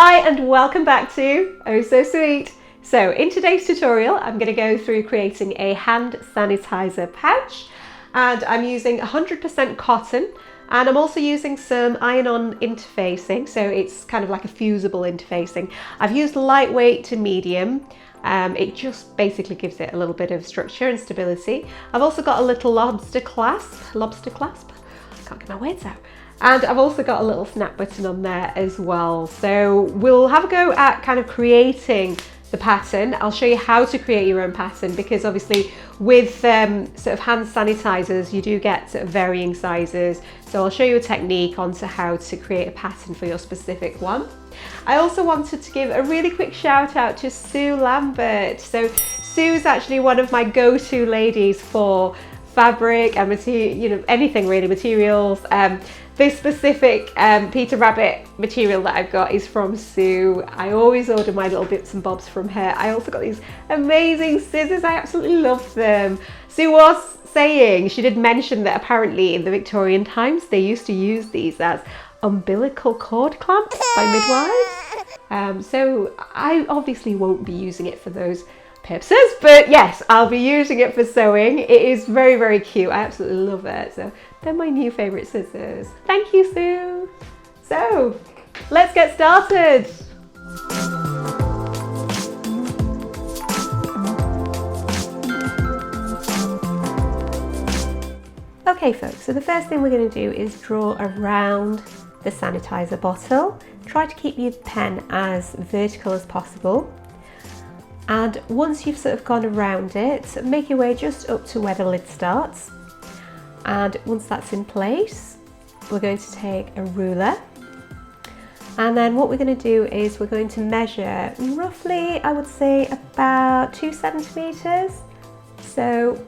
Hi and welcome back to Oh So Sweet. So in today's tutorial, I'm going to go through creating a hand sanitizer pouch, and I'm using 100% cotton, and I'm also using some iron-on interfacing, so it's kind of like a fusible interfacing. I've used lightweight to medium. It just basically gives it a little bit of structure and stability. I've also got a little lobster clasp. I can't get my words out. And I've also got a little snap button on there as well. So we'll have a go at kind of creating the pattern. I'll show you how to create your own pattern, because obviously with sort of hand sanitizers, you do get sort of varying sizes. So I'll show you a technique onto how to create a pattern for your specific one. I also wanted to give a really quick shout out to Sue Lambert. So Sue's actually one of my go-to ladies for fabric and material, you know, anything really, materials. This specific Peter Rabbit material that I've got is from Sue. I always order my little bits and bobs from her. I also got these amazing scissors. I absolutely love them. Sue was saying, she did mention that apparently in the Victorian times, they used to use these as umbilical cord clamps by midwives. So I obviously won't be using it for those purposes, but yes, I'll be using it for sewing. It is very, very cute. I absolutely love it. So they're my new favorite scissors. Thank you, Sue. So let's get started. Okay folks, so the first thing we're going to do is draw around the sanitizer bottle. Try to keep your pen as vertical as possible. And once you've sort of gone around it, make your way just up to where the lid starts. And once that's in place, we're going to take a ruler. And then what we're going to do is we're going to measure roughly, I would say about 2 centimeters. So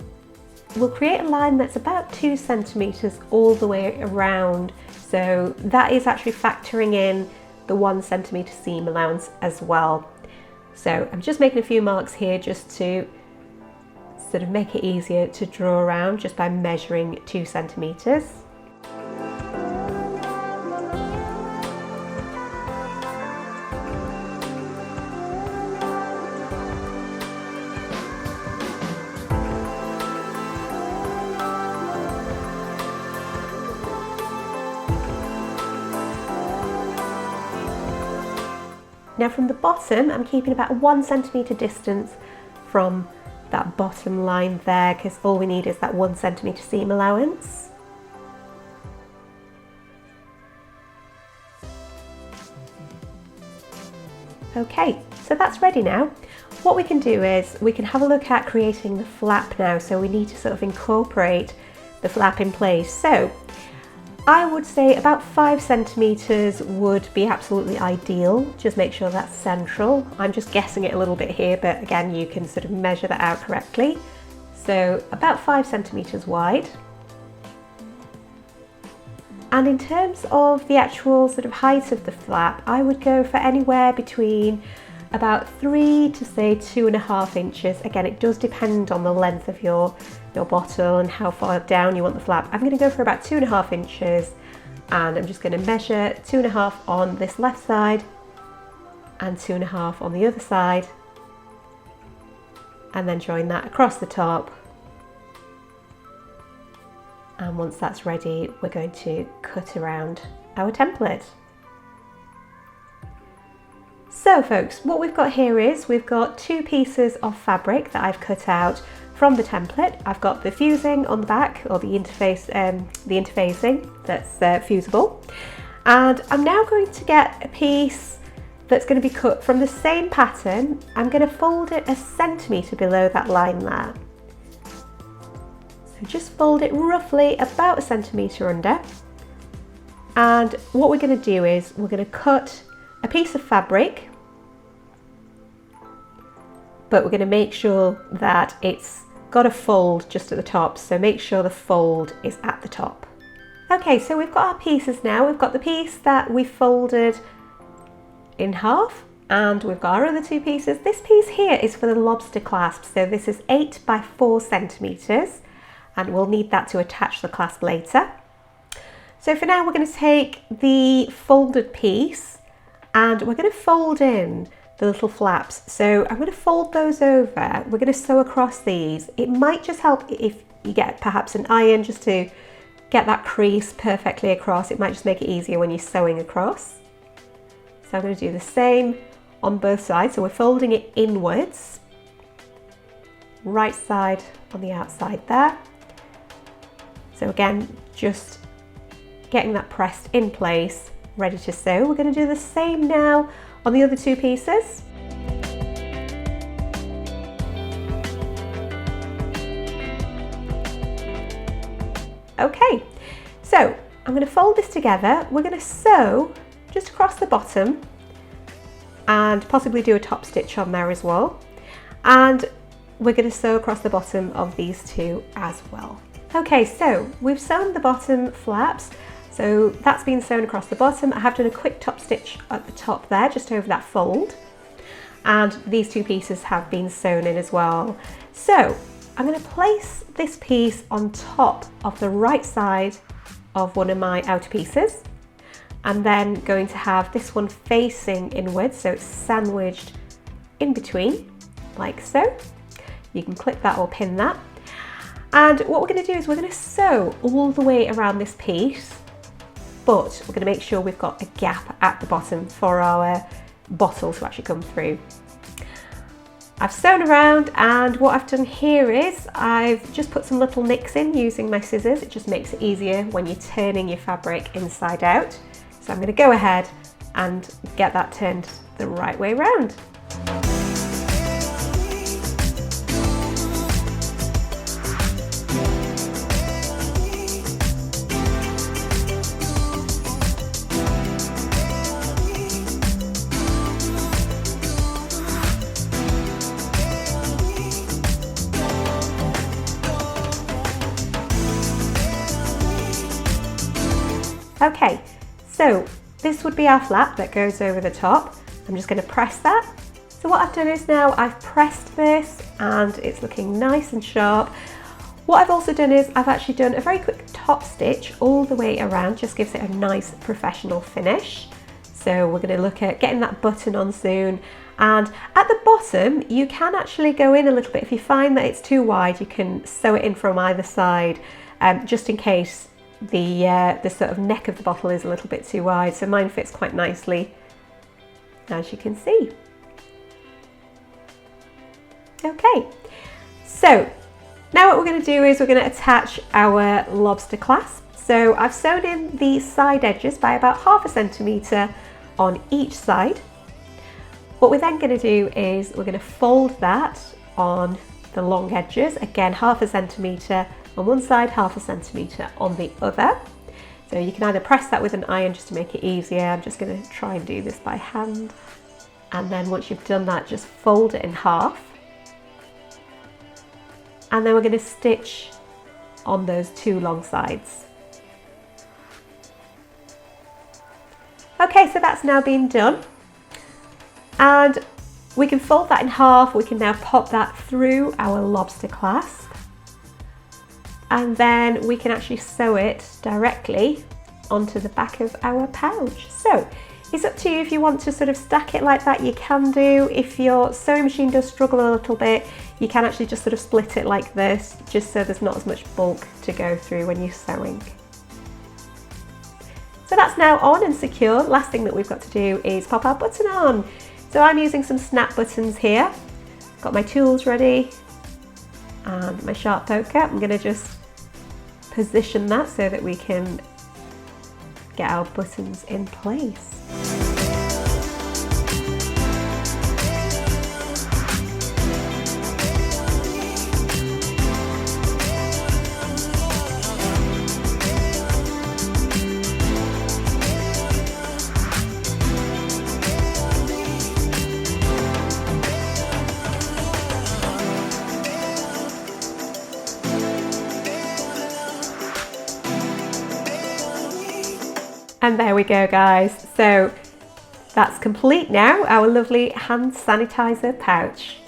we'll create a line that's about 2 centimeters all the way around. So that is actually factoring in the 1 centimeter seam allowance as well. So I'm just making a few marks here just to sort of make it easier to draw around just by measuring 2 centimeters. Now from the bottom, I'm keeping about 1 centimeter distance from that bottom line there, because all we need is that 1 centimeter seam allowance. Okay, so that's ready now. What we can do is we can have a look at creating the flap now. So we need to sort of incorporate the flap in place. So I would say about 5 centimeters would be absolutely ideal. Just make sure that's central. I'm just guessing it a little bit here, but again, you can sort of measure that out correctly. So about 5 centimeters wide. And in terms of the actual sort of height of the flap, I would go for anywhere between about 3 to say 2.5 inches. Again, it does depend on the length of your bottle and how far down you want the flap. I'm going to go for about 2.5 inches, and I'm just going to measure 2.5 on this left side and 2.5 on the other side, and then join that across the top. And once that's ready, we're going to cut around our template. So folks, what we've got here is we've got 2 pieces of fabric that I've cut out from the template. I've got the fusing on the back, or the interfacing that's fusible. And I'm now going to get a piece that's going to be cut from the same pattern. I'm going to fold it 1 centimeter below that line there. So just fold it roughly about 1 centimeter under. And what we're going to do is we're going to cut a piece of fabric, but we're going to make sure that it's got a fold just at the top, so make sure the fold is at the top. Okay, so we've got our pieces now. We've got the piece that we folded in half, and we've got our other 2 pieces. This piece here is for the lobster clasp, so this is 8 by 4 centimeters, and we'll need that to attach the clasp later. So for now, we're going to take the folded piece and we're going to fold in the little flaps. So I'm going to fold those over. We're going to sew across these. It might just help if you get perhaps an iron just to get that crease perfectly across. It might just make it easier when you're sewing across. So I'm going to do the same on both sides. So we're folding it inwards, right side on the outside there. So again, just getting that pressed in place, ready to sew. We're going to do the same now on the other two pieces. Okay, so I'm going to fold this together. We're going to sew just across the bottom and possibly do a top stitch on there as well. And we're going to sew across the bottom of these two as well. Okay, so we've sewn the bottom flaps. So that's been sewn across the bottom. I have done a quick top stitch at the top there, just over that fold. And these two pieces have been sewn in as well. So I'm going to place this piece on top of the right side of one of my outer pieces. And then going to have this one facing inwards, so it's sandwiched in between, like so. You can clip that or pin that. And what we're going to do is we're going to sew all the way around this piece, but we're going to make sure we've got a gap at the bottom for our bottle to actually come through. I've sewn around, and what I've done here is I've just put some little nicks in using my scissors. It just makes it easier when you're turning your fabric inside out. So I'm going to go ahead and get that turned the right way around. Okay, so this would be our flap that goes over the top. I'm just going to press that. So what I've done is now I've pressed this and it's looking nice and sharp. What I've also done is I've actually done a very quick top stitch all the way around, just gives it a nice professional finish. So we're going to look at getting that button on soon. And at the bottom, you can actually go in a little bit. If you find that it's too wide, you can sew it in from either side, just in case the sort of neck of the bottle is a little bit too wide. So mine fits quite nicely, as you can see. Okay, so now what we're going to do is we're going to attach our lobster clasp. So I've sewn in the side edges by about 1/2 centimetre on each side. What we're then going to do is we're going to fold that on the long edges, again 1/2 centimetre on one side, 1/2 centimetre on the other. So you can either press that with an iron just to make it easier. I'm just going to try and do this by hand. And then once you've done that, just fold it in half. And then we're going to stitch on those two long sides. Okay, so that's now been done. And we can fold that in half. We can now pop that through our lobster clasp. And then we can actually sew it directly onto the back of our pouch. So it's up to you if you want to sort of stack it like that, you can do. If your sewing machine does struggle a little bit, you can actually just sort of split it like this, just so there's not as much bulk to go through when you're sewing. So that's now on and secure. Last thing that we've got to do is pop our button on. So I'm using some snap buttons here. Got my tools ready and my sharp poker. I'm going to just position that so that we can get our buttons in place. And there we go, guys. So that's complete now, our lovely hand sanitizer pouch.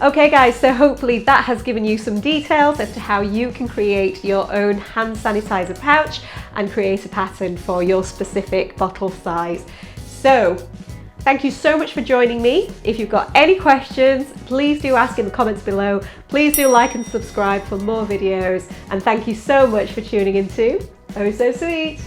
Okay guys, so hopefully that has given you some details as to how you can create your own hand sanitizer pouch and create a pattern for your specific bottle size. So thank you so much for joining me. If you've got any questions, please do ask in the comments below. Please do like and subscribe for more videos. And thank you so much for tuning into Oh So Sweet.